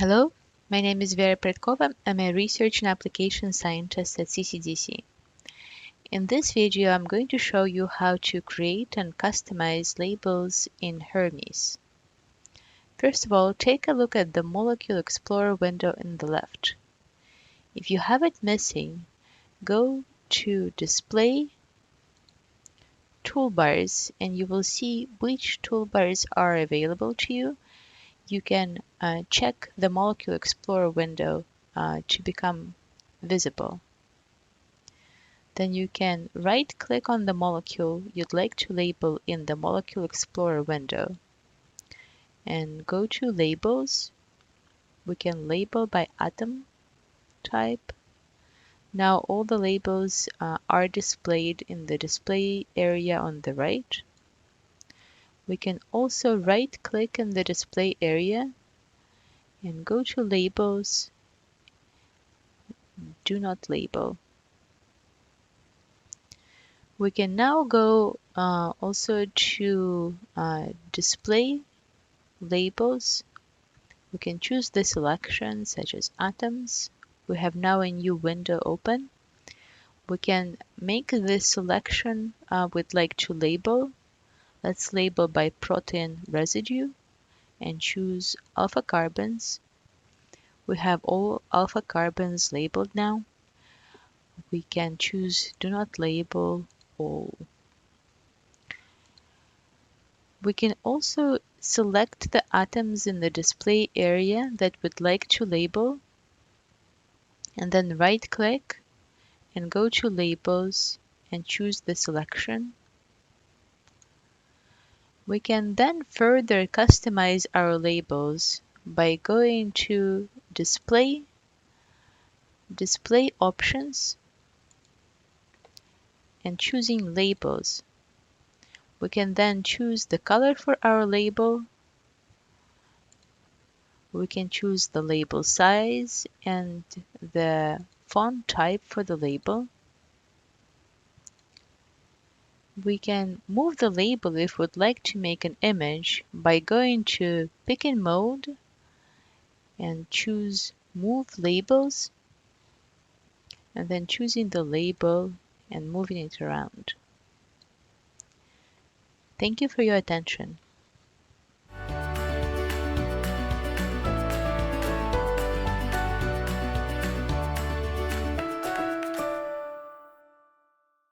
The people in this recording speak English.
Hello, my name is Vera Prytkova. I'm a research and application scientist at CCDC. In this video, I'm going to show you how to create and customize labels in Hermes. First of all, take a look at the Molecule Explorer window in the left. If you have it missing, go to Display, Toolbars, and you will see which toolbars are available to you. You can check the Molecule Explorer window to become visible. Then you can right-click on the molecule you'd like to label in the Molecule Explorer window and go to Labels. We can label by atom type. Now all the labels are displayed in the display area on the right. We can also right-click in the display area and go to Labels, Do Not Label. We can now go also to Display Labels. We can choose the selection such as atoms. We have now a new window open. We can make this selection we'd like to label. Let's label by protein residue and choose alpha carbons. We have all alpha carbons labeled now. We can choose do not label all. We can also select the atoms in the display area that we'd like to label and then right-click and go to Labels and choose the selection. We can then further customize our labels by going to Display, Display Options, and choosing Labels. We can then choose the color for our label. We can choose the label size and the font type for the label. We can move the label if we'd like to make an image by going to Pick in Mode and choose Move Labels, and then choosing the label and moving it around. Thank you for your attention.